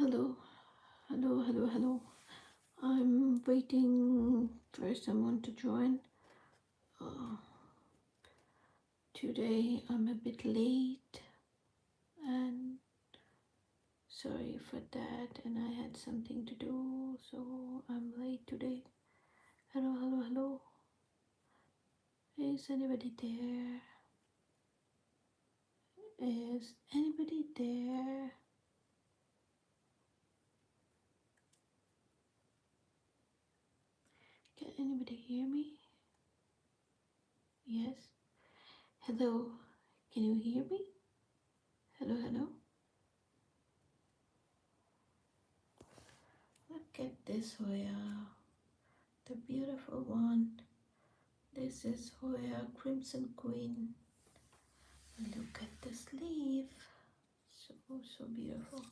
Hello, hello. I'm waiting for someone to join. Uh, Today I'm a bit late and sorry for that. And I had something to do, so I'm late today. Hello. Is anybody there? Is anybody there? Can anybody hear me? Yes. Hello. Can you hear me? Hello. Look at this Hoya, the beautiful one. This is Hoya Crimson Queen. Look at this leaf. So beautiful.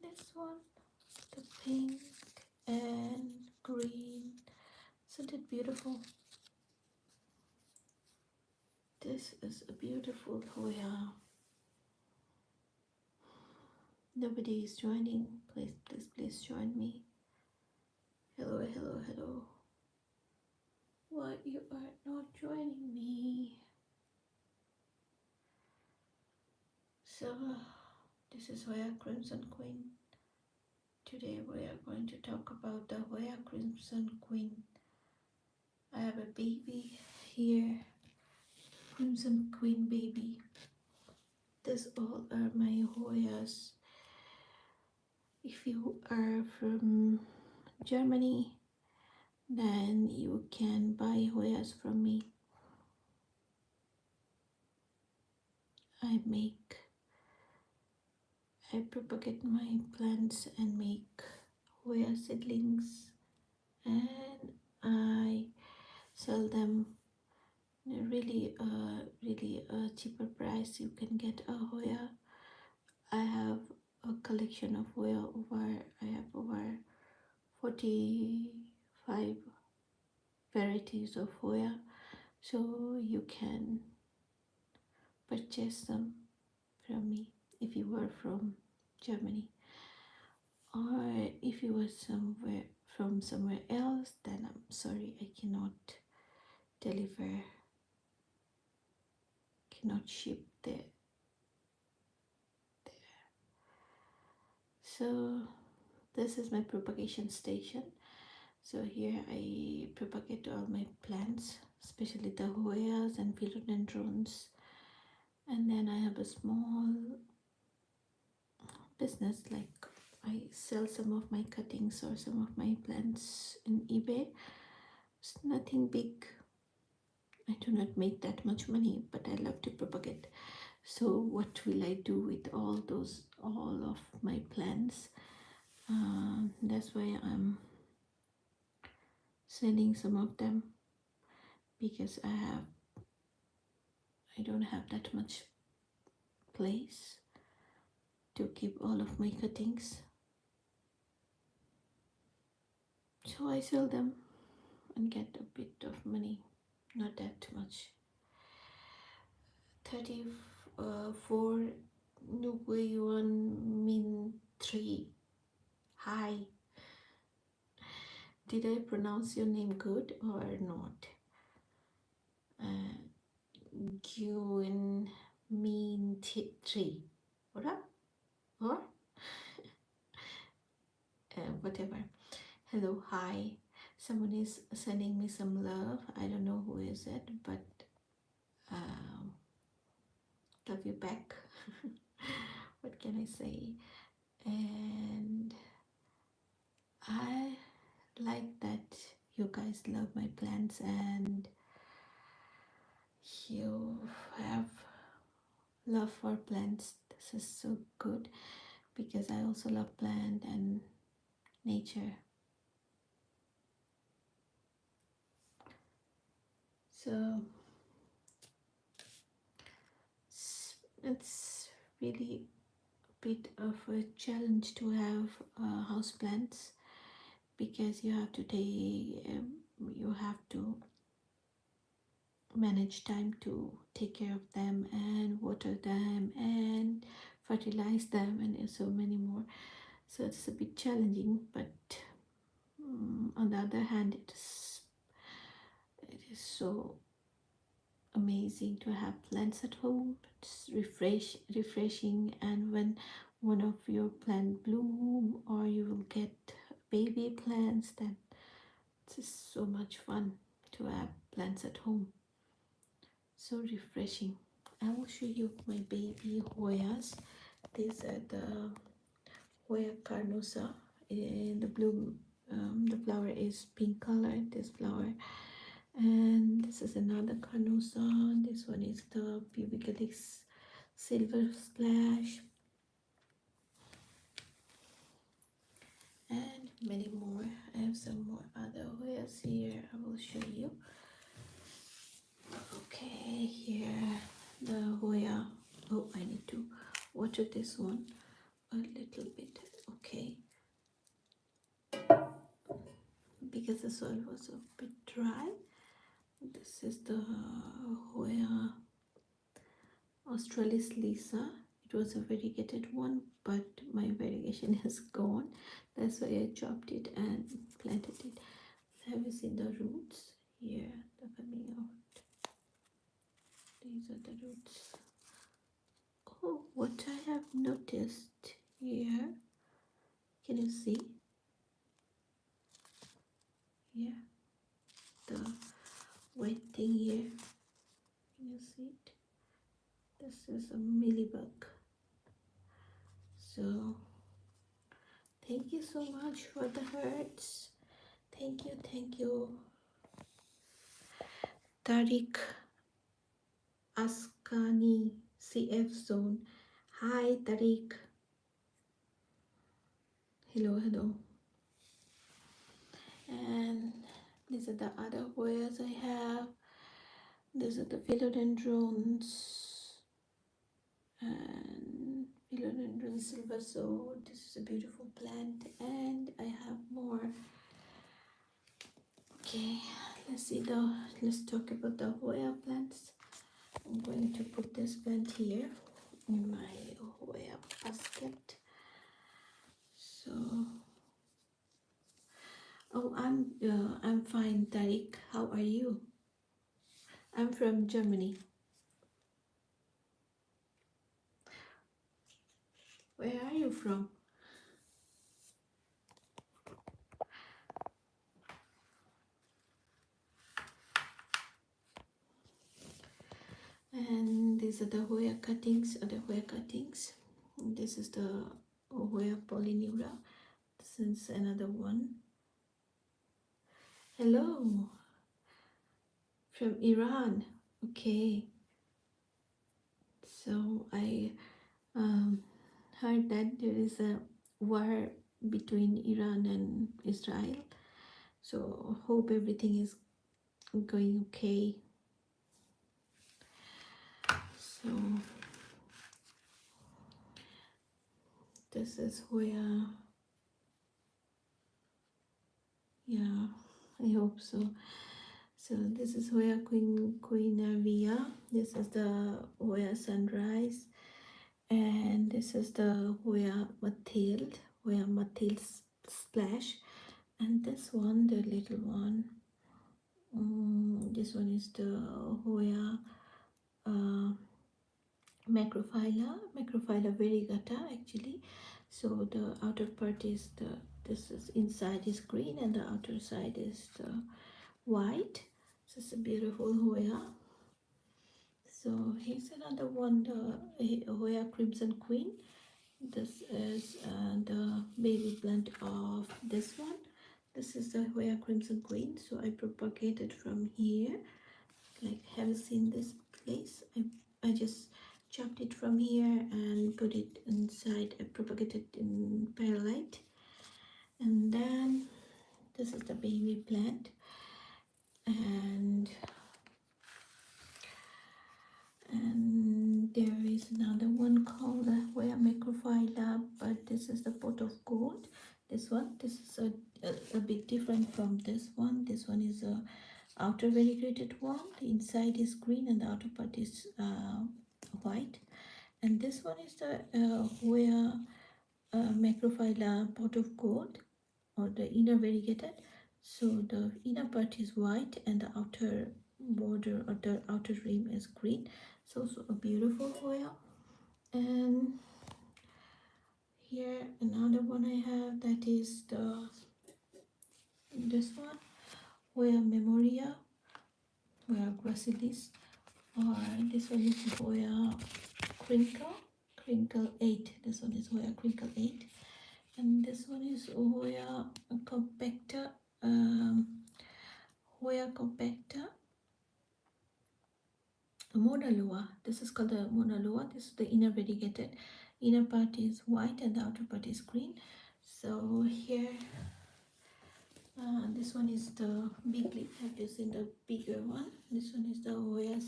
This one, the pink and green. Isn't it beautiful? This is a beautiful Hoya. Nobody is joining. Please join me. Hello. Why you are not joining me? So, this is Hoya Crimson Queen. Today we are going to talk about the Hoya Crimson Queen. I have a baby here, Crimson Queen baby. This all are my Hoyas. If you are from Germany, then you can buy Hoyas from me. I propagate my plants and make Hoya seedlings, and I sell them really a cheaper price. You can get a Hoya. I have a collection of Hoya I have over 45 varieties of Hoya, so you can purchase them from me if you were from Germany, or if you were somewhere else, then I'm sorry, I cannot deliver, cannot ship there. So this is my propagation station. So here I propagate all my plants, especially the Hoyas and Philodendrons. And then I have a small business, like I sell some of my cuttings or some of my plants in eBay. It's nothing big. I do not make that much money, but I love to propagate. So what will I do with all of my plants? That's why I'm selling some of them, because I don't have that much place to keep all of my cuttings. So I sell them and get a bit of money, not that much. 34 Nugui Yuan Min 3. Hi. Did I pronounce your name good or not? Gyun Min 3. What up? Or? Whatever. Hello, hi. Someone is sending me some love. I don't know who is it, but love you back. What can I say? And I like that you guys love my plants and you have love for plants. This is so good, because I also love plant and nature. So it's really a bit of a challenge to have house plants, because you have to manage time to take care of them and water them and fertilize them and so many more. so it's a bit challenging, but on the other hand, it is so amazing to have plants at home. It's refreshing, and when one of your plant bloom or you will get baby plants, then it's just so much fun to have plants at home. So refreshing. I will show you my baby Hoyas. These are the Hoya carnosa. In the bloom, the flower is pink color. This flower, and this is another carnosa. This one is the pubicalyx silver splash, and many more. I have some more other Hoyas here. I will show you. Okay, here the Hoya. Oh, I need to water this one a little bit. Okay, because the soil was a bit dry. This is the Hoya Australis Lisa. It was a variegated one, but my variegation is gone. That's why I chopped it and planted it. Have you seen the roots? Here, they're coming out. These are the roots. Oh, what I have noticed here, can you see? Yeah, the white thing here. Can you see it? This is a mealybug. So thank you so much for the hearts. Thank you. Tariq Askani CF Zone. Hi Tariq. Hello. And these are the other Hoyas I have. These are the Philodendrons and Philodendron silver. So this is a beautiful plant, and I have more. Okay, let's talk about the Hoya plants. I'm going to put this plant here in my Hoya basket. So, oh, I'm fine, Tariq. How are you? I'm from Germany. Where are you from? And these are the Hoya cuttings. This is the Hoya polyneura. This is another one. Hello, from Iran. Okay. So I heard that there is a war between Iran and Israel. So hope everything is going okay. So this is where, yeah, I hope so. So this is Hoya Queenavia. This is the Hoya Sunrise, and this is the Hoya Mathilde Splash, and this one, the little one. This one is the Hoya Macrophylla variegata actually. So the outer part is this is inside is green and the outer side is the white. This is a beautiful Hoya. So here's another one, the Hoya Crimson Queen. This is the baby plant of this one. This is the Hoya Crimson Queen. So I propagated from here. Like, have you seen this place? I just chopped it from here and put it inside. I propagated in perlite, and then this is the baby plant, and there is another one called Hoya Macrophylla, but this is the pot of gold. This is a bit different from this one. This one is a outer variegated one. The inside is green and the outer part is white. And this one is the Hoya macrophylla pot of gold, or the inner variegated. So the inner part is white and the outer border or the outer rim is green. So a beautiful Hoya. And here another one I have, that is this one, Hoya memoria, Hoya gracilis, or this one is Hoya crinkle 8. This one is Hoya crinkle 8, and this one is Hoya compacta, Hoya compacta Mona Loa. This is called the Mona Loa. This is the inner variegated. Inner part is white and the outer part is green. So here, this one is the big leaf. Have you seen the bigger one? This one is the Hoya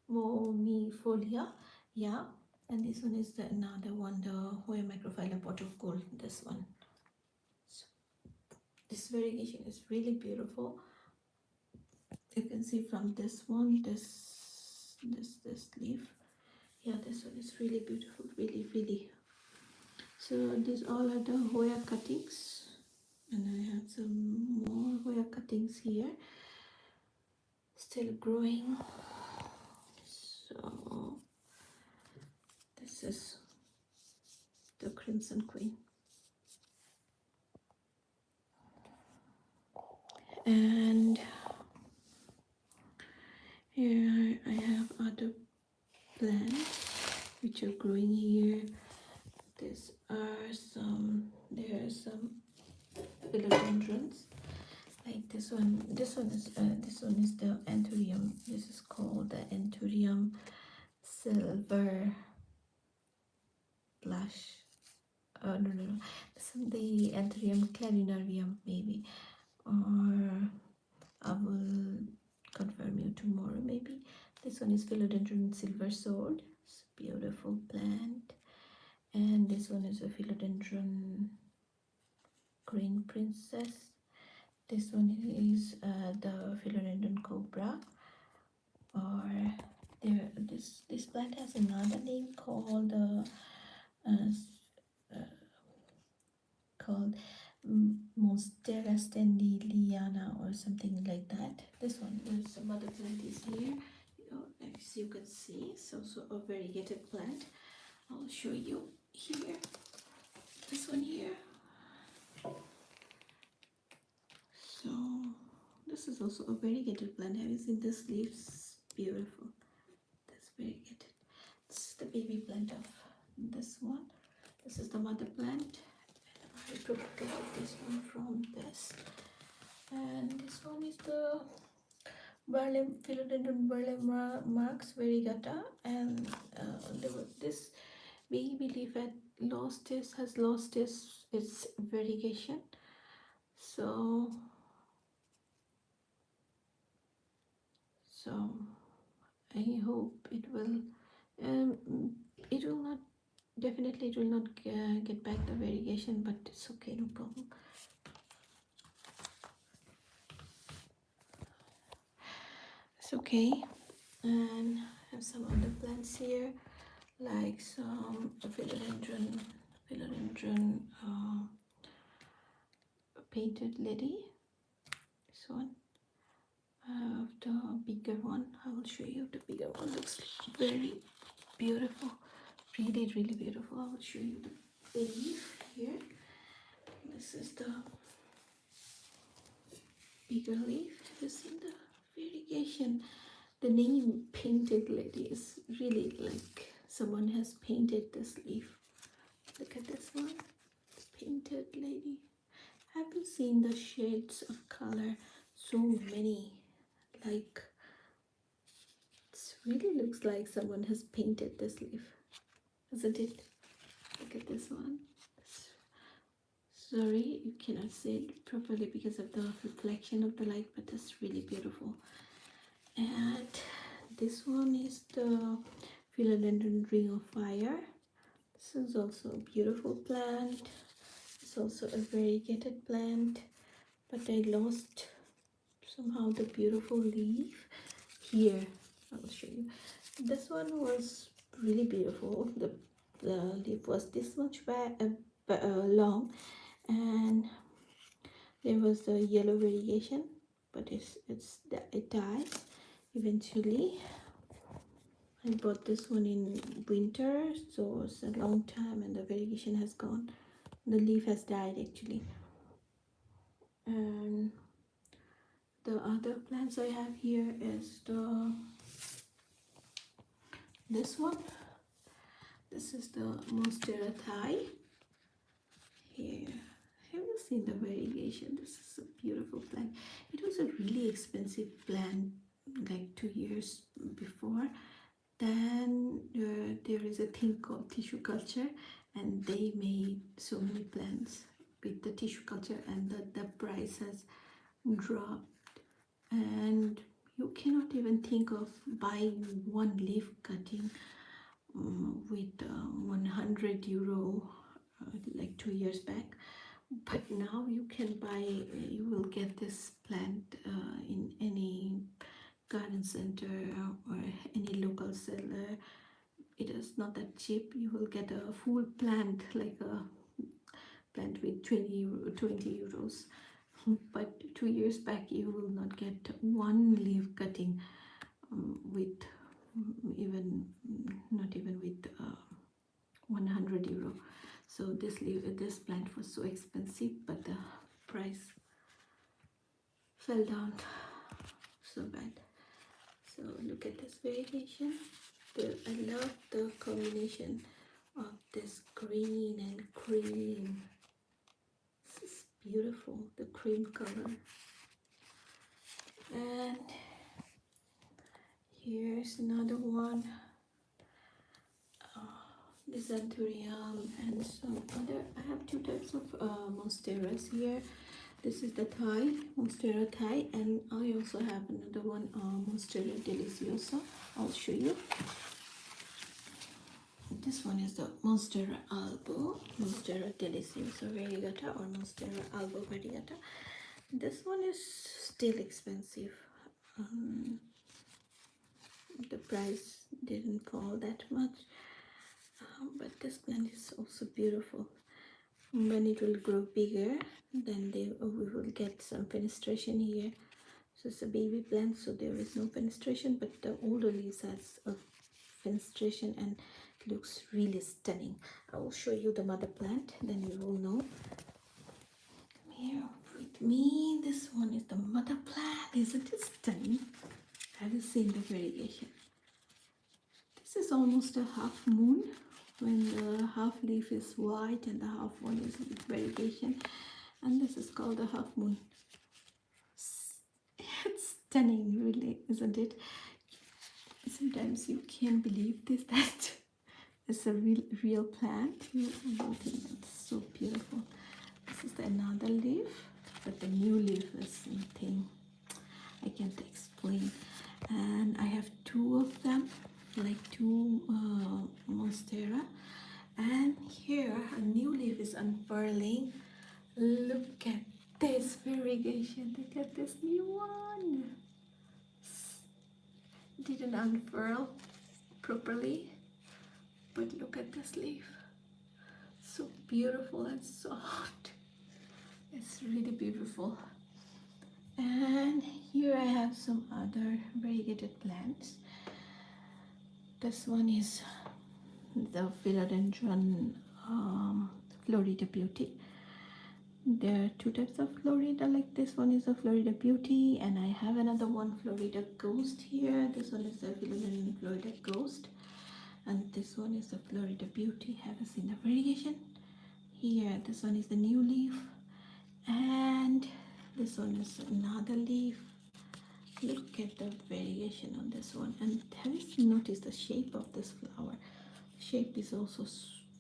cinemomifolia. Yeah. And this one is the another one, the Hoya macrophylla pot of gold. This one. So this variegation is really beautiful. You can see from this one, this leaf. Yeah, this one is really beautiful, really. So these all are the Hoya cuttings, and I have some more Hoya cuttings here, still growing. So this is the Crimson Queen, and here I have other plants which are growing here. There are some philodendrons, like this one. This one is the anthurium. This is called the anthurium silver blush. No. This is the anthurium clarinarium, maybe, or I will confirm you tomorrow, maybe. This one is philodendron silver sword. It's a beautiful plant. And this one is a philodendron green princess. This one is the philodendron cobra, or this plant has another name called called Monstera standeliana or something like that. This one, there's some other plant is here, as you can see. So a variegated plant. I'll show you here. This one here. So this is also a variegated plant. Have you seen this leaves? Beautiful. That's variegated. This is the baby plant of this one. This is the mother plant. I propagated this one from this. And this one is the Philodendron Marx variegata, and this baby leaf has lost its variegation. So I hope it will not, definitely it will not get back the variegation, but it's okay, no problem. It's okay. And I have some other plants here, like some philodendron painted lady. This one. I have the bigger one. I will show you. The bigger one looks very beautiful, really beautiful. I will show you the leaf here. This is the bigger leaf. Have you seen the variegation? The name painted lady is really like someone has painted this leaf. Look at this one, painted lady. Have you seen the shades of color? So many, like it really looks like someone has painted this leaf, isn't it? Look at this one. Sorry, you cannot see it properly because of the reflection of the light, but it's really beautiful. And this one is the Philodendron ring of fire. This is also a beautiful plant. It's also a variegated plant, but I lost somehow the beautiful leaf. Here, I will show you. This one was really beautiful. The the leaf was this much long, and there was the yellow variegation, but it dies eventually. I bought this one in winter, so it's a long time and the variegation has gone. The leaf has died actually. And the other plants I have here is this one. This is the Monstera Thai. Here, have you seen the variegation? This is a beautiful plant. It was a really expensive plant like 2 years before. Then there is a thing called tissue culture, and they made so many plants with the tissue culture, and the price has dropped, and you cannot even think of buying one leaf cutting with 100 euro like 2 years back. But now you can buy, you will get this plant in any garden center or any local seller. It is not that cheap. You will get a full plant, like a plant with 20 euros. But 2 years back you will not get one leaf cutting with even not even with 100 euro. So this plant was so expensive, but the price fell down so bad. So look at this variegation. I love the combination of this green and cream. This is beautiful, the cream color. And here's another one. This anthurium and some other. I have two types of monsteras here. This is the Thai, Monstera Thai, and I also have another one, Monstera Deliciosa. I'll show you. This one is the Monstera Albo, Monstera Deliciosa Variegata, or Monstera Albo Variegata. This one is still expensive. The price didn't fall that much, but this plant is also beautiful. When it will grow bigger, then we will get some fenestration here. So it's a baby plant, so there is no fenestration, but the older leaves has a fenestration and it looks really stunning. I will show you the mother plant, then you will know. Come here with me. This one is the mother plant. Isn't it stunning? Have you seen the variegation? This is almost a half moon, when the half leaf is white and the half one is with variegation, and this is called the half moon. It's stunning, really, isn't it? Sometimes you can't believe this, that it's a real plant. You will think it's so beautiful. This is another leaf, but the new leaf is something I can't explain. And I have two of them, like two Monstera, and here a new leaf is unfurling. Look at this variegation. Look at this new one. Didn't unfurl properly, but look at this leaf. So beautiful and soft. It's really beautiful. And here I have some other variegated plants. This one is the Philodendron Florida Beauty. There are two types of Florida, like this one is a Florida Beauty, and I have another one, Florida Ghost here. This one is the Philodendron Florida Ghost, and this one is the Florida Beauty. Have you seen the variegation? Here, this one is the new leaf, and this one is another leaf. Look at the variegation on this one, and have you noticed the shape of this flower? The shape is also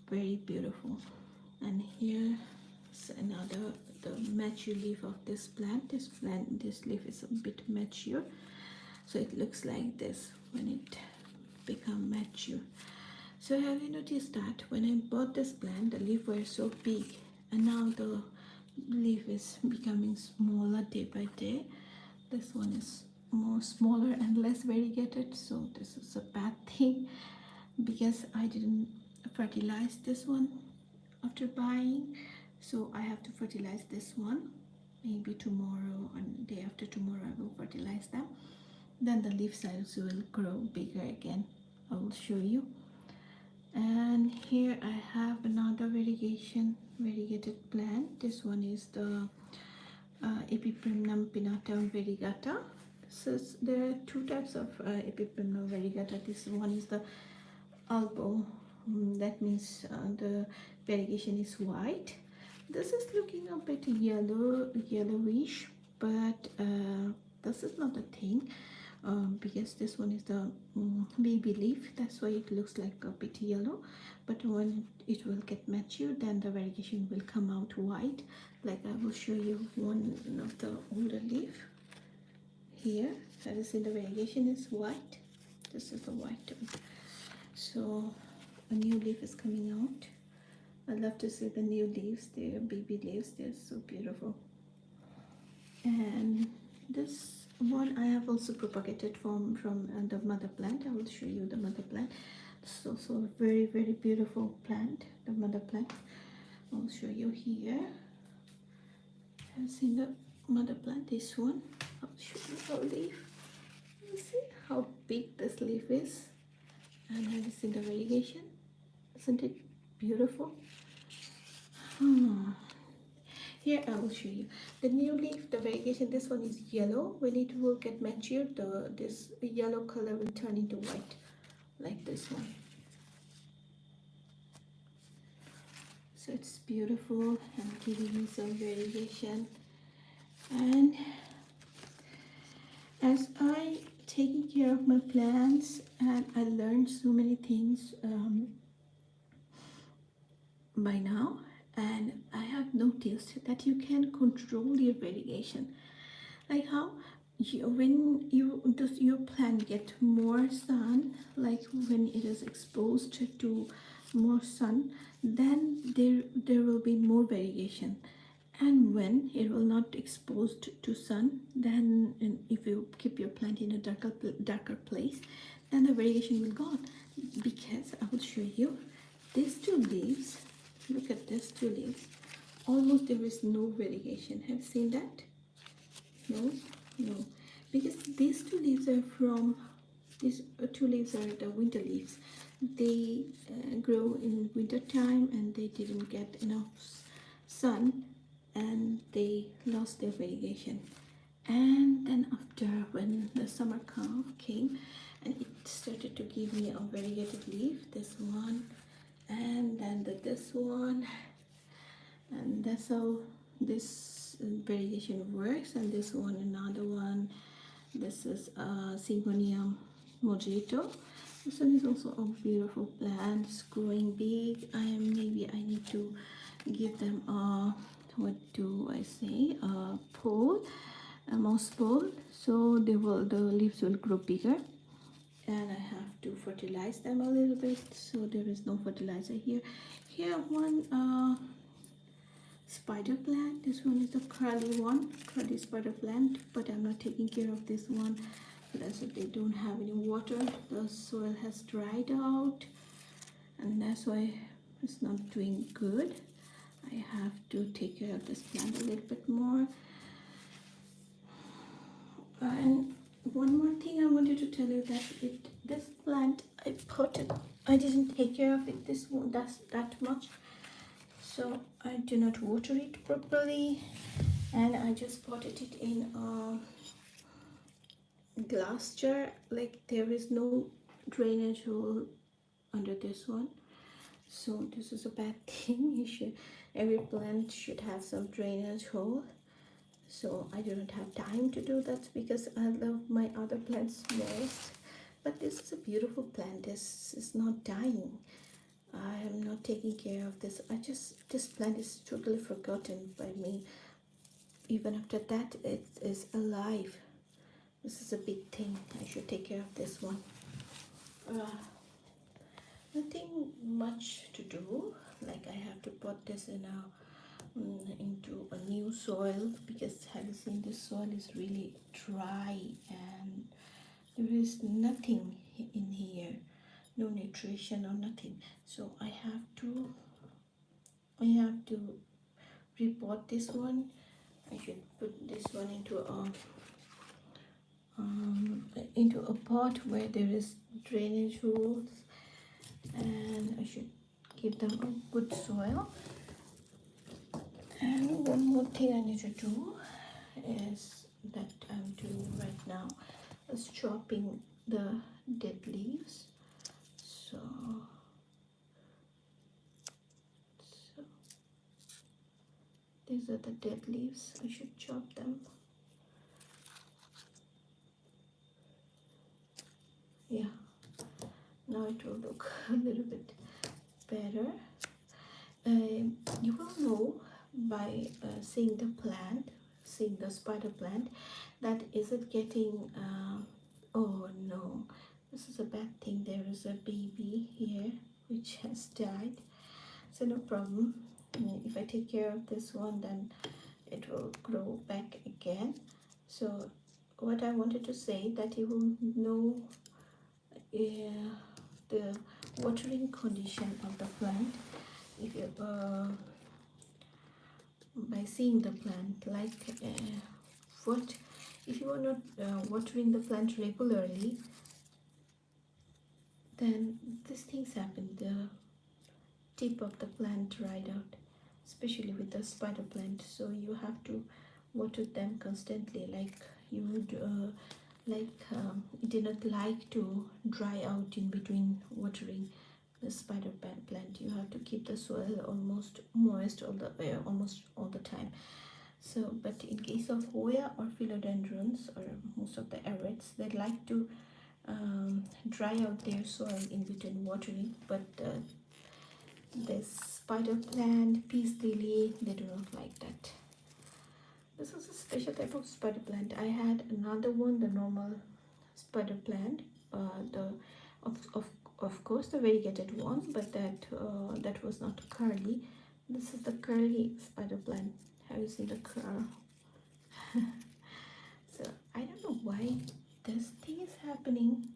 very beautiful. And here is another, the mature leaf of this plant. This leaf is a bit mature, so it looks like this when it become mature. So have you noticed that when I bought this plant, the leaf were so big, and now the leaf is becoming smaller day by day. This one is more smaller and less variegated, so this is a bad thing, because I didn't fertilize this one after buying, so I have to fertilize this one. Maybe tomorrow and day after tomorrow I will fertilize them. Then the leaf size will grow bigger again. I will show you. And here I have another variegated plant. This one is the Epiprimnum pinnatum variegata. There are two types of Epiprimnum variegata. This one is the albo. That means the variegation is white. This is looking a bit yellowish, but this is not a thing. Because this one is the baby leaf, that's why it looks like a bit yellow, but when it will get mature, then the variegation will come out white. Like I will show you one of the older leaf here. As you see, the variegation is white. This is the white one. So a new leaf is coming out. I love to see the new leaves. They're baby leaves. They're so beautiful. And this one I have also propagated from the mother plant. I will show you the mother plant. It's also a very beautiful plant, the mother plant. I'll show you here. I've seen the mother plant, this one. I'll show you the leaf. You see how big this leaf is, and have you seen the variegation? Isn't it beautiful? Here I will show you the new leaf, the variegation. This one is yellow. When it will get matured, this yellow color will turn into white, like this one. So it's beautiful and giving me some variegation. And as I taking care of my plants, and I learned so many things by now. And I have noticed that you can control your variegation, like how when your plant get more sun, like when it is exposed to more sun, then there will be more variegation. And when it will not exposed to sun, then if you keep your plant in a darker place, then the variegation will gone. Because I will show you these two leaves. Look at these two leaves. Almost there is no variegation. Have you seen that? No. Because these two leaves are from, these two leaves are the winter leaves. They grow in winter time and they didn't get enough sun and they lost their variegation. And then after, when the summer came and it started to give me a variegated leaf, this one, and then this one, and that's how this variegation works. And this one, another one, this is Syngonium mojito. This one is also a beautiful plant. It's growing big. Maybe I need to give them a, what do I say, a pole, a moss pole, so the leaves will grow bigger. And I have to fertilize them a little bit, so there is no fertilizer here. Here one spider plant. This one is the curly spider plant, but I'm not taking care of this one because they don't have any water. The soil has dried out and that's why it's not doing good. I have to take care of this plant a little bit more. And one more thing I wanted to tell you, that this plant I didn't take care of it that much, so I do not water it properly, and I just potted it in a glass jar. Like there is no drainage hole under this one, so this is a bad thing. Every plant should have some drainage hole. So I do not have time to do that because I love my other plants most. But this is a beautiful plant. This is not dying. I am not taking care of this. This plant is totally forgotten by me. Even after that, it is alive. This is a big thing. I should take care of this one. Nothing much to do. Like I have to put this into a new soil, because have you seen, this soil is really dry and there is nothing in here. no nutrition or nothing. So I have to repot this one. I should put this one into a pot where there is drainage holes, and I should give them a good soil. And one more thing I need to do is that I'm doing right now is chopping the dead leaves. So these are the dead leaves. I should chop them. Yeah, now it will look a little bit better. You will know by seeing the plant, seeing the spider plant, that is it getting oh no, this is a bad thing. There is a baby here which has died, so no problem. If I take care of this one, then it will grow back again. So what I wanted to say, that you will know the watering condition of the plant if you by seeing the plant, like what if you are not watering the plant regularly, then these things happen. The tip of the plant dried out, especially with the spider plant, so you have to water them constantly, like you would it did not like to dry out in between watering the spider plant. You have to keep the soil almost moist almost all the time. So but in case of Hoya or philodendrons or most of the arids, they like to dry out their soil in between watering, but this spider plant, peace lily, they do not like that. This is a special type of spider plant. I had another one, the normal spider plant, the of course the variegated one, but that was not curly. This is the curly spider plant. Have you seen the curl? So I don't know why this thing is happening.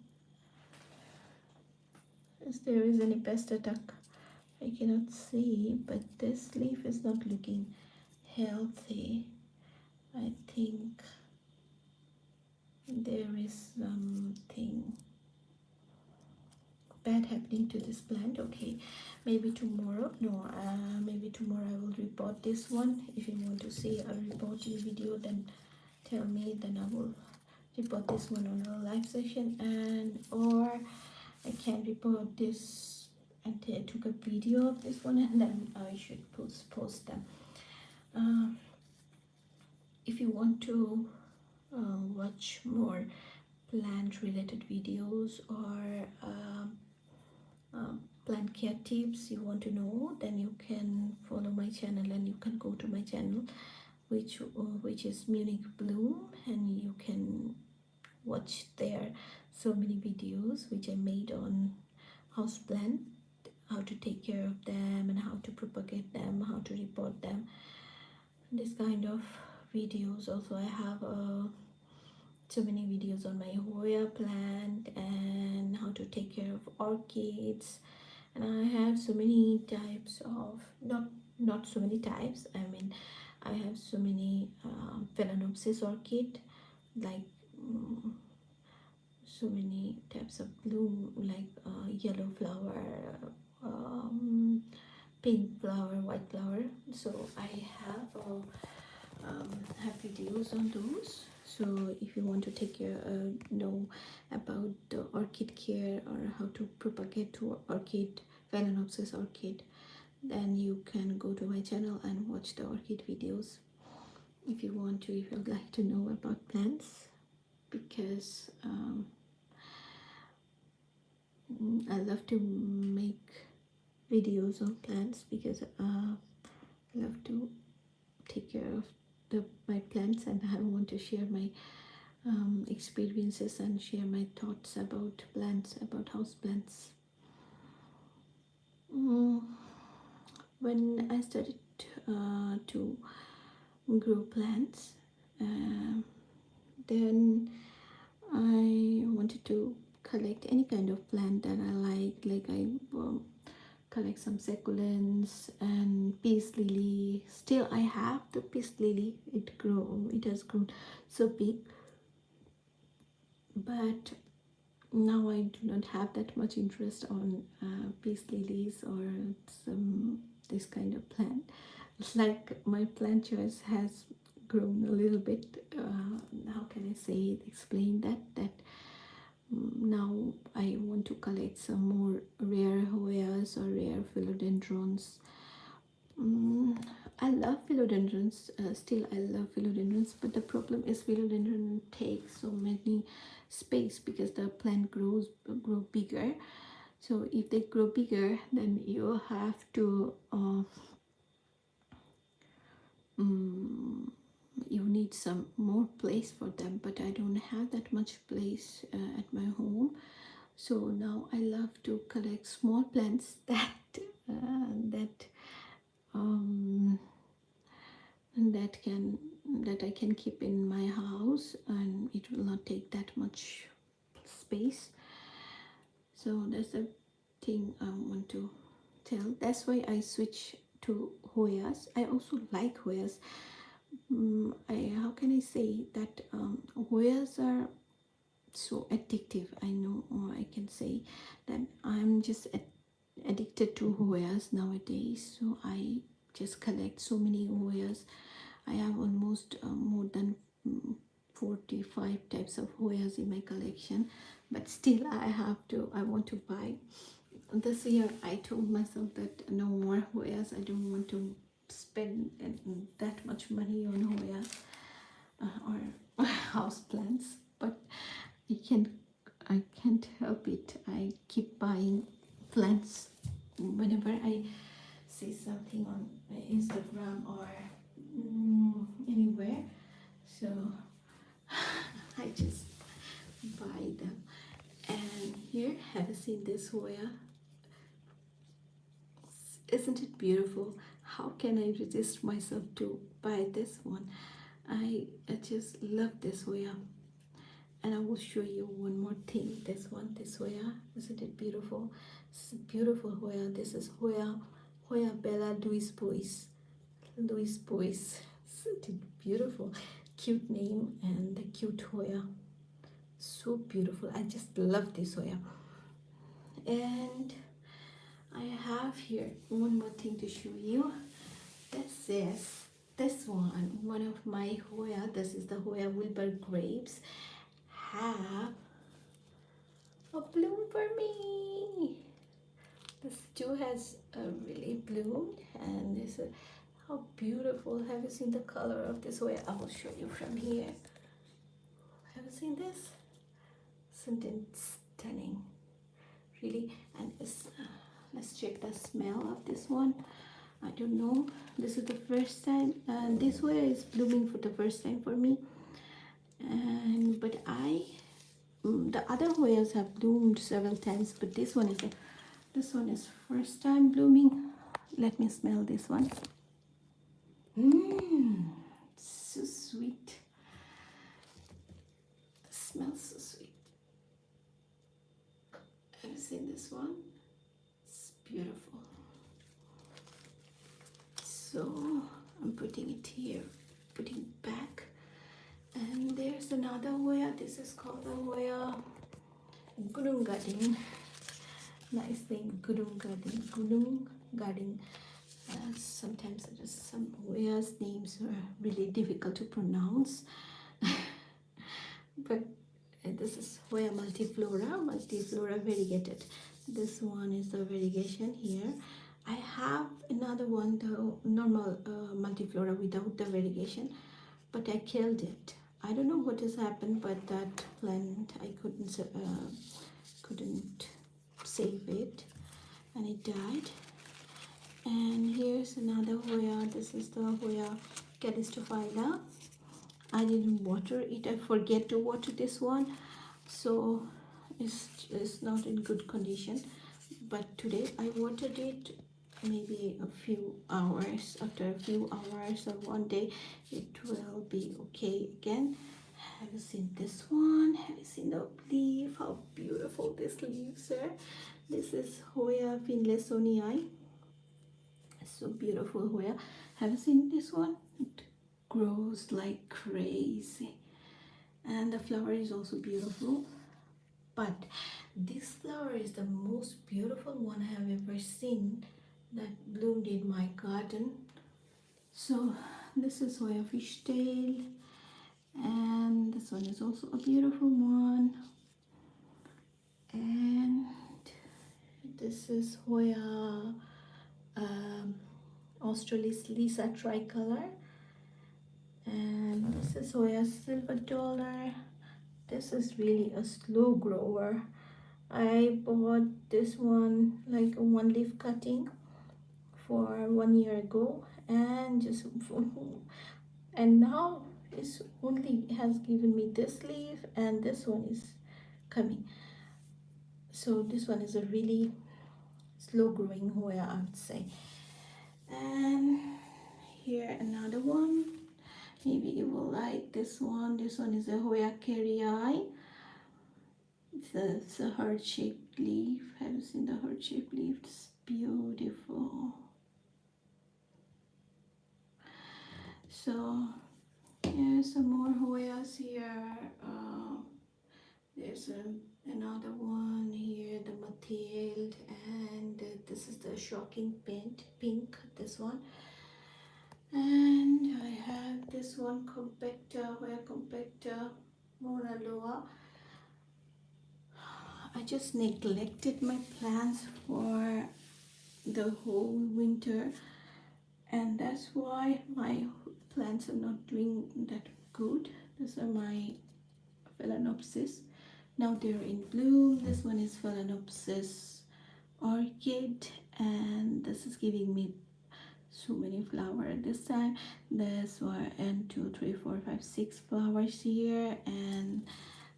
If there is any pest attack, I cannot see, but this leaf is not looking healthy. I think there is something bad happening to this plant. Okay, maybe tomorrow, no, maybe tomorrow I will report this one. If you want to see a reporting video, then tell me, then I will report this one on a live session, and or I can report this and took a video of this one, and then I should post them. If you want to watch more plant related videos or plant care tips you want to know, then you can follow my channel, and you can go to my channel, which is Munich Bloom, and you can watch there so many videos which I made on house plant, how to take care of them and how to propagate them, how to report them, this kind of videos. Also I have so many videos on my Hoya plant and how to take care of orchids, and I have so many types of not so many types, I mean I have so many Phalaenopsis orchid, like so many types of bloom, like yellow flower, pink flower, white flower. So I have videos on those. So if you want to take care know about the orchid care or how to propagate to orchid, Phalaenopsis orchid, then you can go to my channel and watch the orchid videos if you want to, if you'd like to know about plants, because I love to make videos on plants, because I love to take care of my plants, and I want to share my experiences and share my thoughts about plants, about house plants. When I started to grow plants, then I wanted to collect any kind of plant that I like I collect some succulents and peace lily. Still I have the peace lily, it has grown so big, but now I do not have that much interest on peace lilies or some this kind of plant. Like my plant choice has grown a little bit. How can I say it, explain that now I want to collect some more rare Hoyas or rare philodendrons. I love philodendrons. Still I love philodendrons, but the problem is philodendron takes so many space because the plant grow bigger. So if they grow bigger, then you have to you need some more place for them, but I don't have that much place at my home. So now I love to collect small plants um, that I can keep in my house, and it will not take that much space. So that's the thing I want to tell. That's why I switch to Hoyas. I also like Hoyas. How can I say that Hoyas are so addictive. I know, or I can say that I'm just addicted to Hoyas nowadays. So I just collect so many Hoyas. I have almost more than 45 types of Hoyas in my collection, but still I want to buy. This year I told myself that no more Hoyas. I don't want to spend that much money on Hoyas or house plants, but I can't help it. I keep buying plants whenever I see something on Instagram or anywhere. So I just buy them. And here, have you seen this Hoya? Isn't it beautiful? How can I resist myself to buy this one? I just love this Hoya. And I will show you one more thing. This Hoya, isn't it beautiful? It's a beautiful Hoya. This is Hoya Bella Louis Bois. Isn't it beautiful? Cute name and the cute Hoya. So beautiful. I just love this Hoya. And I have here one more thing to show you. This is one of my Hoya. This is the Hoya Wilbur grapes. Have a bloom for me. This too has really bloomed, and this is how beautiful. Have you seen the color of this Hoya? I will show you from here. Have you seen this? Isn't it stunning? Really. And let's check the smell of this one. I don't know, this is the first time, and this Hoya is blooming for the first time for me. And but the other Hoyas have bloomed several times, but this one is first time blooming. Let me smell this one. So sweet. It smells so sweet. Have you seen this one? It's beautiful. So I'm putting it here, putting it back. And there's another Hoya. This is called the Hoya Gunung Gading. Nice name, Gunung Gading. Sometimes some Hoya's names are really difficult to pronounce. But this is Hoya multiflora variegated. This one is the variegation here. I have another one, the normal multiflora without the variegation, but I killed it. I don't know what has happened, but that plant I couldn't save it, and it died. And here's another Hoya. This is the Hoya calistophylla. I didn't water it. I forget to water this one, so it's not in good condition. But today I watered it. Maybe a few hours. After a few hours or one day, it will be okay again. Have you seen this one? Have you seen the leaf? How beautiful these leaves are. This is Hoya finlaysonii. So beautiful Hoya. Have you seen this one? It grows like crazy. And the flower is also beautiful. But this flower is the most beautiful one I have ever seen that bloomed in my garden. So this is Hoya fishtail, and this one is also a beautiful one. And this is Hoya Australis Lisa tricolor, and this is Hoya silver dollar. This is really a slow grower. I bought this one like a one leaf cutting for 1 year ago, and just and now it's only has given me this leaf, and this one is coming. So this one is a really slow growing Hoya, I would say. And here another one, maybe you will like this one. This one is a Hoya Kerii. It's a heart-shaped leaf. Have you seen the heart-shaped leaf? It's beautiful. So here's some more Hoyas here. There's another one here, the Mathield, and this is the shocking pink, this one. And I have this one, compacta, Hoya compacta, Mona Loa. I just neglected my plants for the whole winter, and that's why my plants are not doing that good. These are my Phalaenopsis. Now they're in bloom. This one is Phalaenopsis orchid, and this is giving me so many flowers this time. This one, and 2 3 4 5 6 flowers here, and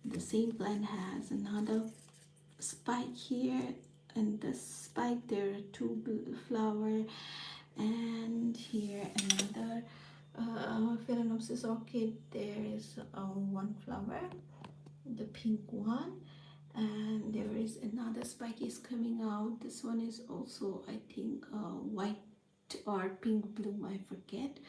the same plant has another spike here, and the spike there are 2 flower, and here another Phalaenopsis orchid. There is 1 flower, the pink one, and there is another spike is coming out. This one is also, I think, white or pink bloom. I forget.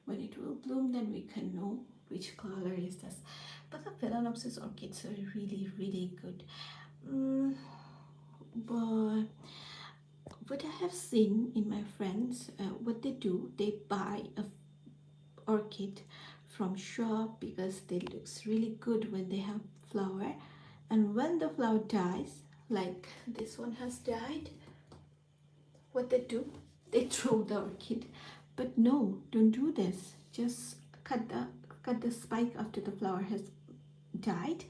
When it will bloom, then we can know which color is this. But the Phalaenopsis orchids are really good. But what I have seen in my friends, what they do, they buy a orchid from shop because they looks really good when they have flower, and when the flower dies, like this one has died, what they do, they throw the orchid. But no, don't do this. Just cut the spike after the flower has died,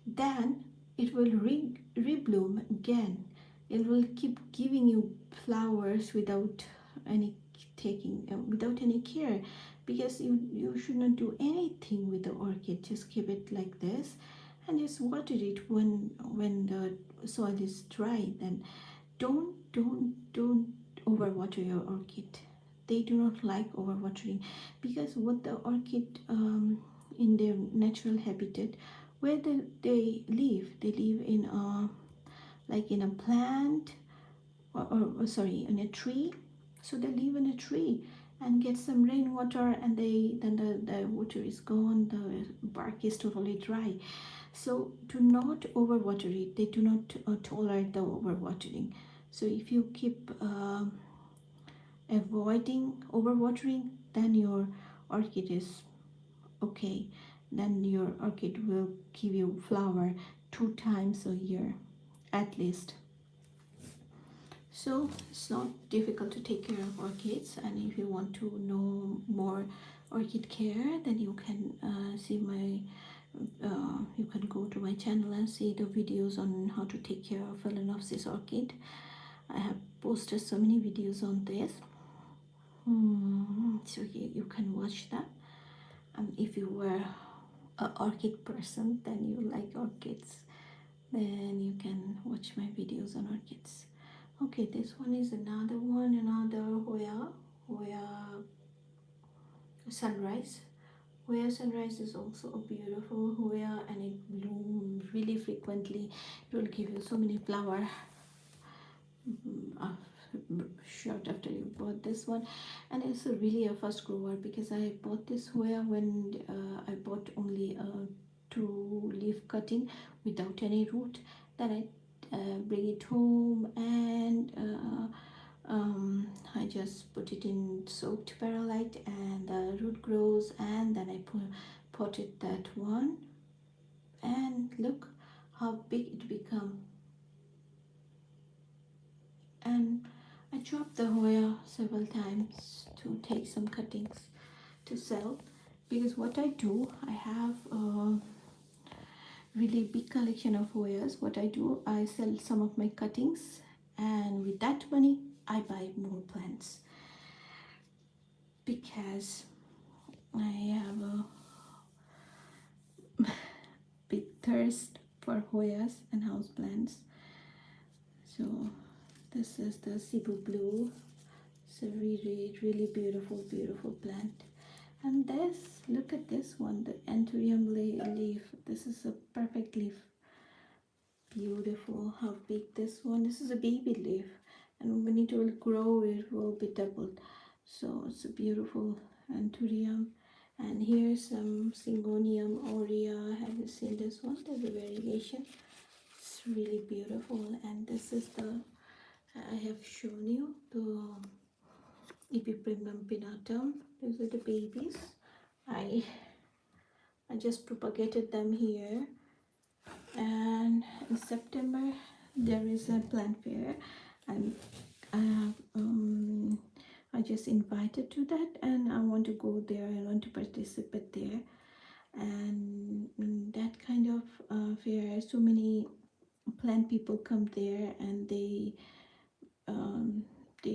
then it will rebloom again. It will keep giving you flowers without any without any care, because you should not do anything with the orchid. Just keep it like this and just water it when the soil is dry. Then don't overwater your orchid. They do not like overwatering, because what the orchid in their natural habitat, where they live in a, like in a plant, or sorry, in a tree. So they live in a tree and get some rainwater, and then the water is gone, the bark is totally dry. So do not overwater it. They do not tolerate the overwatering. So if you keep avoiding overwatering, then your orchid is okay. Then your orchid will give you flower 2 times a year at least. So it's not difficult to take care of orchids, and if you want to know more orchid care, then you can see my you can go to my channel and see the videos on how to take care of Phalaenopsis orchid. I have posted so many videos on this. So you can watch that. If you were an orchid person, then you like orchids, then you can watch my videos on orchids. Okay, this one is another Hoya sunrise Hoya sunrise is also a beautiful Hoya, and it blooms really frequently. It will give you so many flowers short after you bought this one. And it's really a fast grower, because I bought this Hoya when I bought only a two leaf cutting without any root. Then I bring it home, and I just put it in soaked perlite, and the root grows, and then I potted that one, and look how big it become. And I chopped the Hoya several times to take some cuttings to sell, because what I do, I have a really big collection of Hoyas. What I do, I sell some of my cuttings, and with that money I buy more plants, because I have a big thirst for Hoyas and houseplants. So this is the Cebu Blue. It's a really beautiful plant. And this, look at this one, the anthurium leaf. This is a perfect leaf. Beautiful. How big this one. This is a baby leaf, and when it will grow, it will be doubled. So it's a beautiful anthurium. And here's some Syngonium aurea. Have you seen this one? There's a variegation. It's really beautiful. And this is the, I have shown you the Epiprimum pinnatum. These are the babies. I just propagated them here, and in September there is a plant fair, and I just invited to that, and I want to go there. I want to participate there, and that kind of fair, so many plant people come there, and they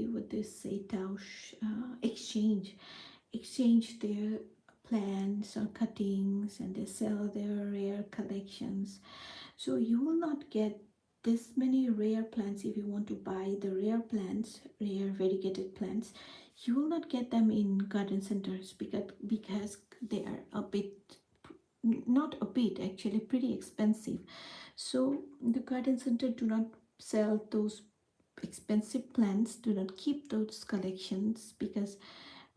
would they say tausch, exchange their plants or cuttings, and they sell their rare collections. So you will not get this many rare plants. If you want to buy the rare plants, rare variegated plants, you will not get them in garden centers, because they are a bit, not a bit, actually pretty expensive. So the garden center do not sell those expensive plants, do not keep those collections, because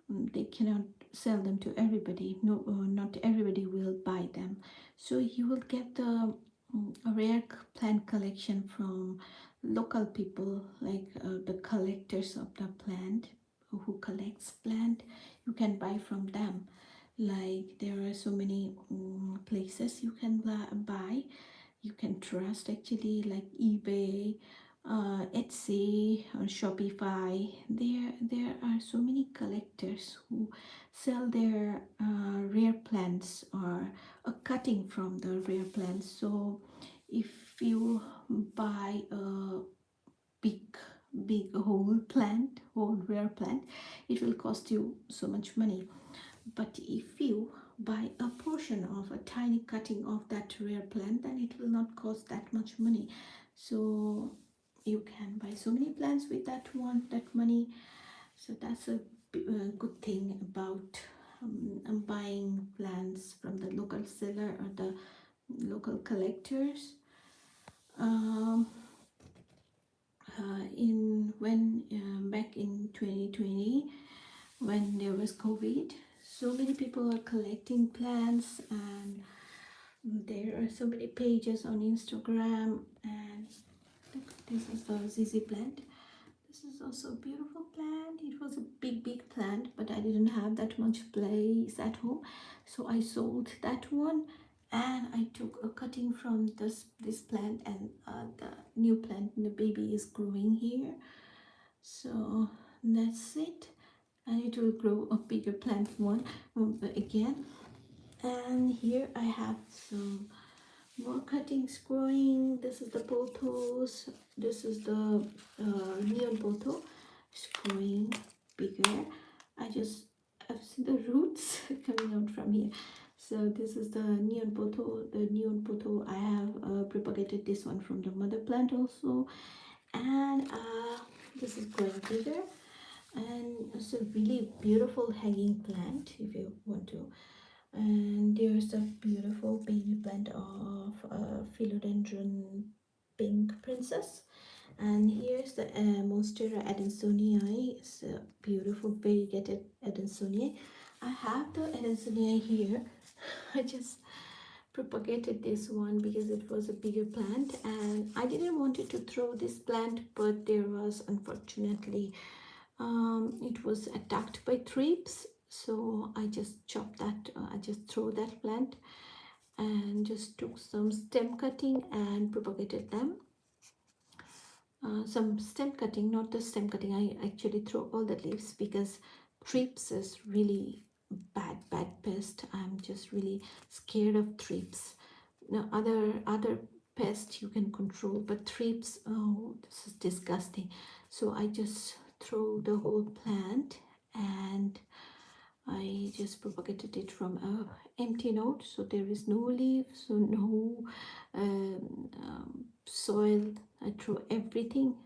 they cannot sell them to everybody. No, not everybody will buy them. So you will get the a rare plant collection from local people, like the collectors of the plant, who collects plant. You can buy from them. Like there are so many places you can buy. You can trust, actually, like eBay, Etsy, or Shopify. There are so many collectors who sell their rare plants, or a cutting from the rare plants. So if you buy a big whole rare plant, it will cost you so much money. But if you buy a portion of a tiny cutting of that rare plant, then it will not cost that much money. So you can buy so many plants with that money. So that's a good thing about buying plants from the local seller or the local collectors. um, in when Back in 2020, when there was COVID, so many people are collecting plants, and there are so many pages on Instagram. And look, this is the ZZ plant. This is also a beautiful plant. It was a big plant, but I didn't have that much place at home, so I sold that one, and I took a cutting from this plant, and the new plant, the baby is growing here. So that's it, and it will grow a bigger plant one again. And here I have some more cuttings growing. This is the pothos. This is the neon potho. It's growing bigger. I've seen the roots coming out from here. So this is the neon potho. The neon potho, I have propagated this one from the mother plant also, and this is growing bigger, and it's a really beautiful hanging plant. If you want to And there's a beautiful baby plant of Philodendron pink princess. And here's the Monstera Adansonii. It's a beautiful variegated Adansonii. I have the Adansonii here. I just propagated this one because it was a bigger plant, and I didn't want it to throw this plant, but there was, unfortunately, it was attacked by thrips, so I just chopped that, I just threw that plant and just took some stem cutting and propagated them. Some stem cutting, not the stem cutting, I actually throw all the leaves because thrips is really bad pest. I'm just really scared of thrips. Now other pests you can control, but thrips, oh, this is disgusting. So I just throw the whole plant, and I just propagated it from a empty node, so there is no leaves, so no soil. I throw everything,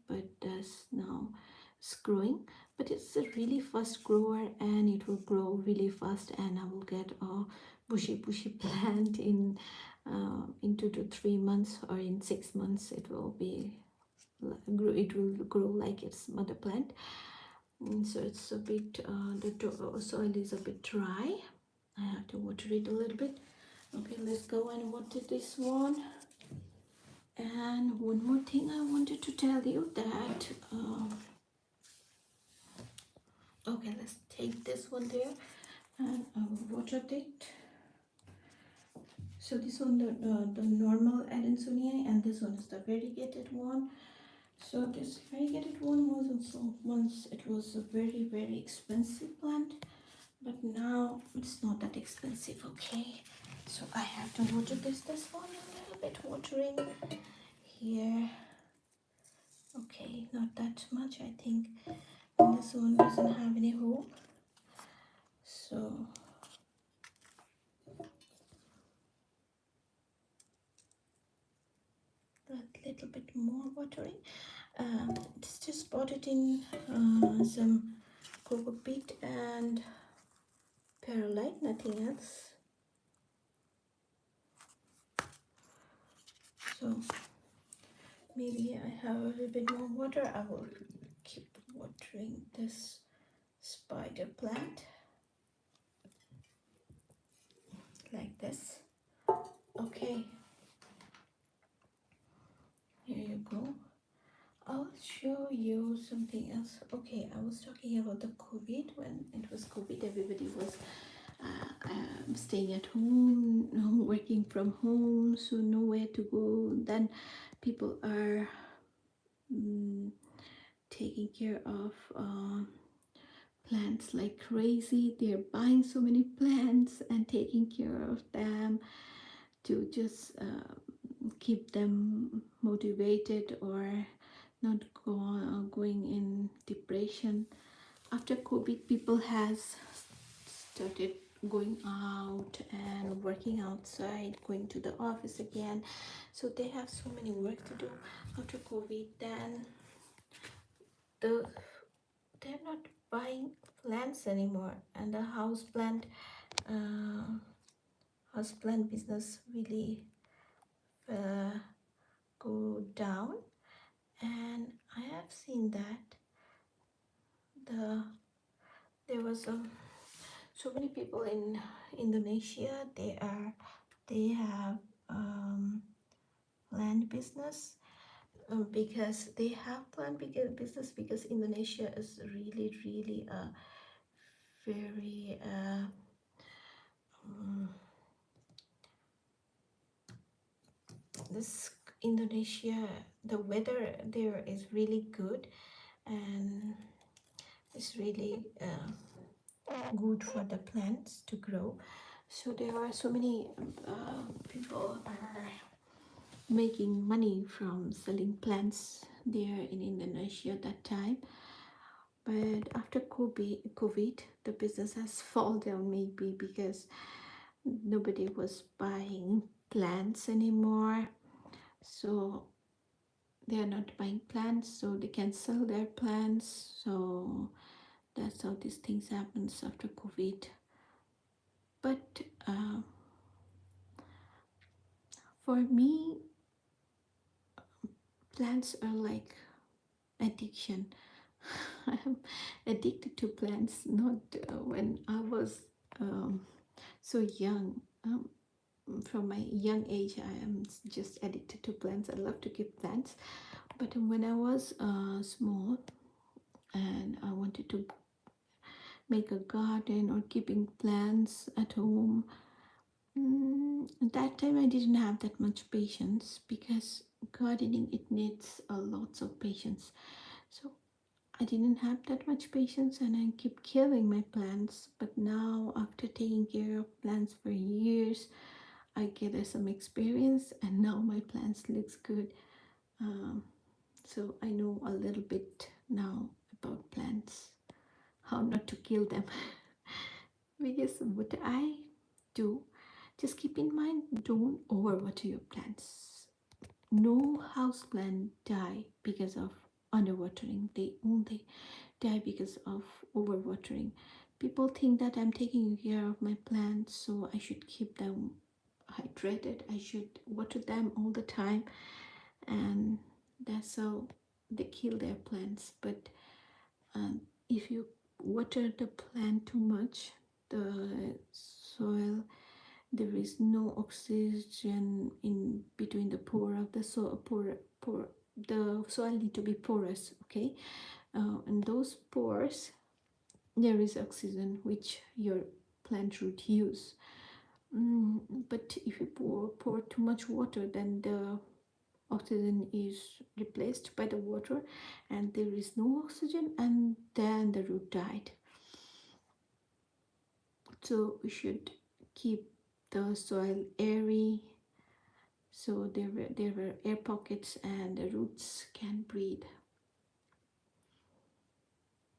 but that's now it's growing. But it's a really fast grower, and it will grow really fast, and I will get a bushy plant in 2 to 3 months, or in 6 months it will be it will grow like its mother plant. So it's a bit the soil is a bit dry. I have to water it a little bit. Okay, let's go and water this one. And one more thing I wanted to tell you that okay, let's take this one there, and I will water it. So this one, the normal Adansonii, and this one is the variegated one. So this variegated one was also once, it was a very expensive plant, but now it's not that expensive. Okay, so I have to water this one a little bit, watering here. Okay, not that much, I think. And this one doesn't have any hole, so a little bit more watering. It's just potted in some cocoa peat and perlite, nothing else. So maybe I have a little bit more water. I will keep watering this spider plant like this. Okay, here you go. I'll show you something else. Okay, I was talking about the COVID. When it was COVID, everybody was staying at home, working from home, so nowhere to go. Then people are taking care of plants like crazy. They're buying so many plants and taking care of them to just keep them motivated or not going in depression. After COVID, people has started going out and working outside, going to the office again, so they have so many work to do after COVID. Then they're not buying plants anymore, and the house plant business really go down. And I have seen that there was so many people in Indonesia. They have land business because they have plant business, because Indonesia is really a very this Indonesia, the weather there is really good, and it's really good for the plants to grow. So there are so many people are making money from selling plants there in Indonesia that time. But after COVID, the business has fallen down, maybe because nobody was buying plants anymore. So they are not buying plants, so they can sell their plants. So that's how these things happens after COVID. But for me, plants are like addiction. I'm addicted to plants, not when I was um, so young. From my young age, I am just addicted to plants. I love to keep plants. But when I was small and I wanted to make a garden or keeping plants at home, at that time I didn't have that much patience, because gardening, it needs a lots of patience. So I didn't have that much patience and I keep killing my plants. But now, after taking care of plants for years, I get some experience and now my plants looks good. Um, so I know a little bit now about plants, how not to kill them. Because what I do, just keep in mind, don't overwater your plants. No house plant die because of underwatering. They only die because of overwatering. People think that I'm taking care of my plants, so I should keep them hydrated. I should water them all the time, and that's how they kill their plants. But if you water the plant too much, the soil, there is no oxygen in between the pore of the soil. The soil need to be porous, okay? And those pores, there is oxygen which your plant root use. But if you pour too much water, then the oxygen is replaced by the water and there is no oxygen, and then the root died. So we should keep the soil airy, so there were air pockets and the roots can breathe.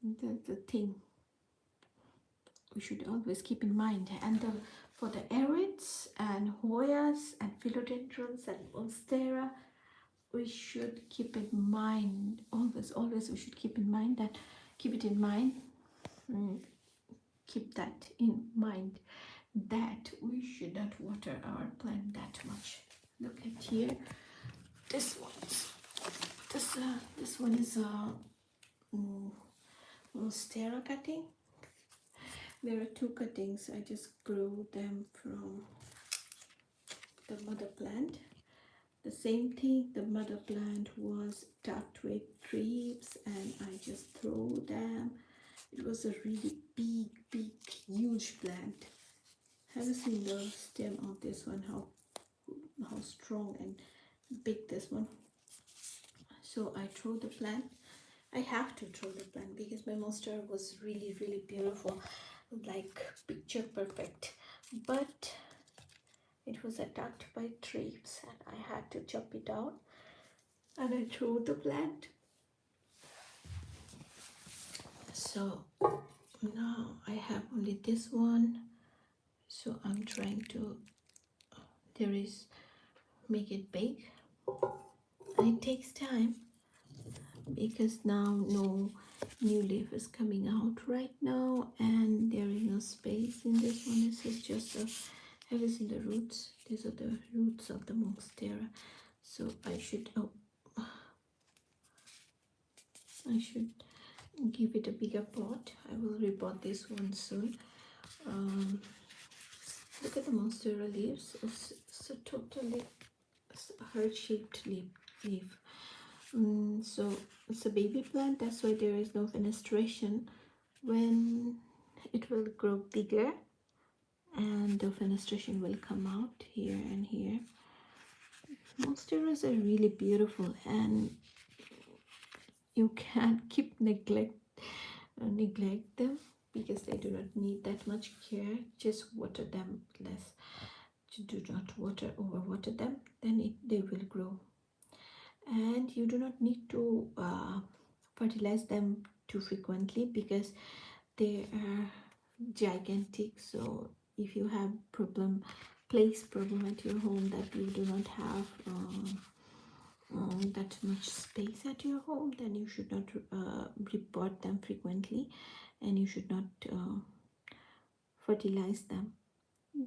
That's the thing we should always keep in mind. And for the Arids and Hoyas and Philodendrons and Monstera, we should keep in mind, always we should keep in mind that, keep it in mind, keep that in mind, that we should not water our plant that much. Look at here, this one is a Monstera cutting. There are two cuttings. I just grew them from the mother plant. The same thing, the mother plant was attacked with thrips and I just threw them. It was a really big, huge plant. Have you seen the stem of this one, how strong and big this one? So I threw the plant. I have to throw the plant because my monstera was really beautiful, like picture perfect, but it was attacked by thrips and I had to chop it out and I threw the plant. So now I have only this one, so I'm trying to make it big, and it takes time because now no new leaf is coming out right now and there is no space in this one. This is just have you seen the roots? These are the roots of the Monstera. So I should give it a bigger pot. I will repot this one soon. Look at the Monstera leaves. It's a totally heart-shaped leaf. So it's a baby plant, that's why there is no fenestration. When it will grow bigger and the fenestration will come out here and here. Monsteras are really beautiful and you can't keep neglect them because they do not need that much care. Just water them less. Do not overwater them, then they will grow. And you do not need to fertilize them too frequently because they are gigantic. So if you have place problem at your home, that you do not have that much space at your home, then you should not repot them frequently and you should not fertilize them.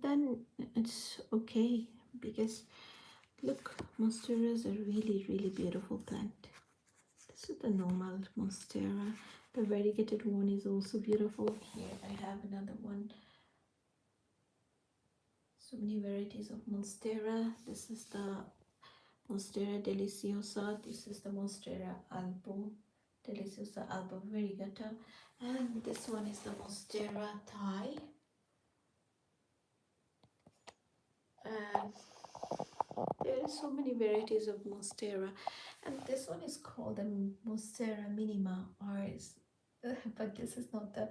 then it's okay, because look, Monstera is a really beautiful plant. This is the normal Monstera. The variegated one is also beautiful. Here I have another one. So many varieties of Monstera. This is the Monstera deliciosa. This is the Monstera albo. Deliciosa albo variegata. And this one is the Monstera Thai. And there are so many varieties of Monstera. And this one is called the Monstera minima, or is, but this is not the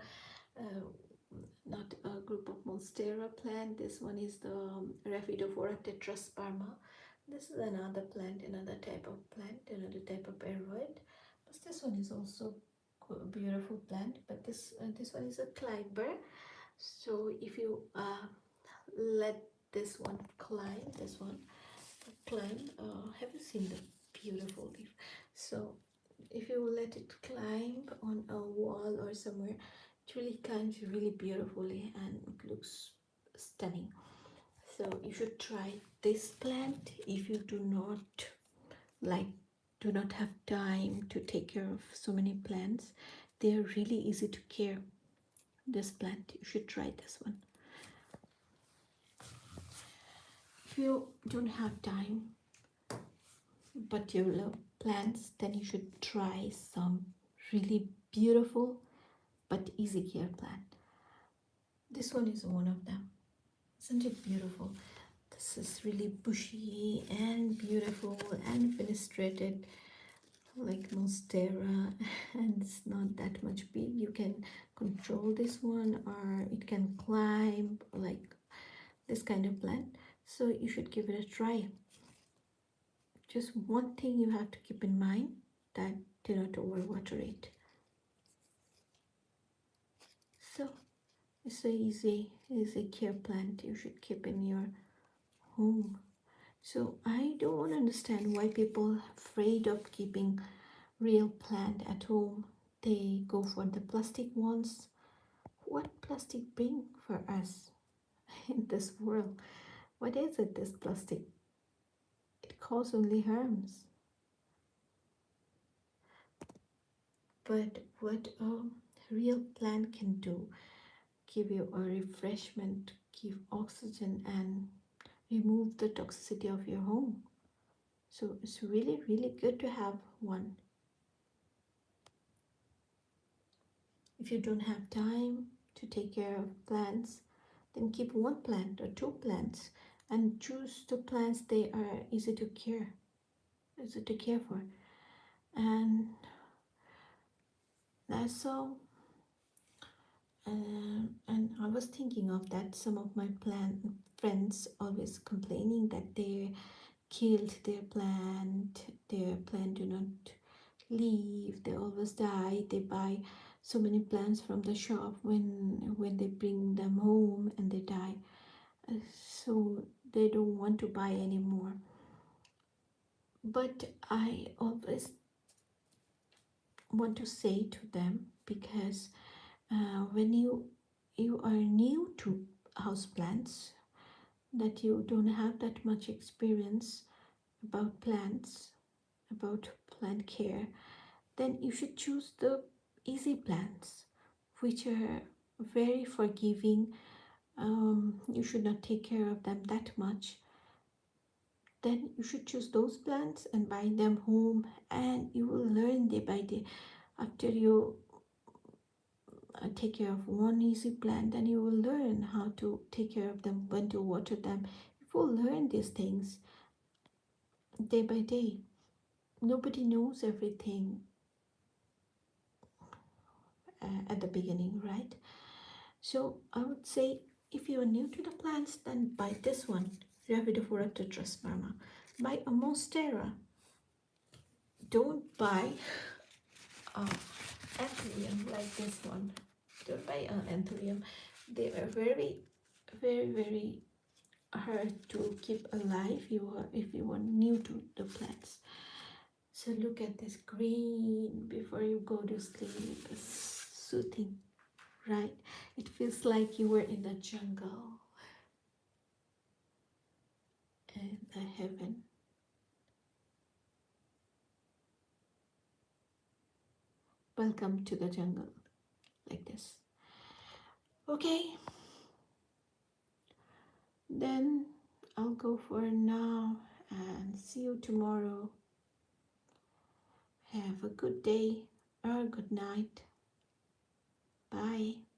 not a group of Monstera plant. This one is the Rhaphidophora tetrasperma. This is another plant, another type of plant, another type of aeroid. But this one is also a beautiful plant. But this one is a climber. So if you let this one climb, have you seen the beautiful leaf? So if you let it climb on a wall or somewhere, it really climbs really beautifully and it looks stunning. So you should try this plant if you like do not have time to take care of so many plants. They are really easy to care. This plant, you should try this one. If you don't have time but you love plants, then you should try some really beautiful but easy care plant. This one is one of them. Isn't it beautiful? This is really bushy and beautiful and fenestrated like Monstera, and it's not that much big. You can control this one, or it can climb like this kind of plant. So you should give it a try. Just one thing you have to keep in mind, that do not overwater it. So it's a easy care plant you should keep in your home. So I don't understand why people are afraid of keeping real plant at home. They go for the plastic ones. What plastic bring for us in this world? What is it, this plastic? It causes only harms. But what a real plant can do, give you a refreshment, give oxygen, and remove the toxicity of your home. So it's really good to have one. If you don't have time to take care of plants, then keep one plant or two plants and choose the plants they are easy to care for. And that's all. And I was thinking of that. Some of my plant friends always complaining that they killed their plant do not leave, they always die. They buy so many plants from the shop, when they bring them home and they die. So they don't want to buy anymore. But I always want to say to them, because when you are new to houseplants, that you don't have that much experience about plants, about plant care, then you should choose the easy plants, which are very forgiving. You should not take care of them that much. Then you should choose those plants and buy them home, and you will learn day by day. After you take care of one easy plant, then you will learn how to take care of them, when to water them. You will learn these things day by day. Nobody knows everything at the beginning, right? So I would say, if you are new to the plants, then buy this one, Rhaphidophora tetrasperma. Buy a Monstera. Don't buy anthurium like this one. Don't buy an anthurium. They are very hard to keep alive if you are new to the plants. So look at this green before you go to sleep. It's soothing, right? It feels like you were in the jungle. the heaven. Welcome to the jungle, like this. Okay, then I'll go for now and see you tomorrow. Have a good day or good night. Bye.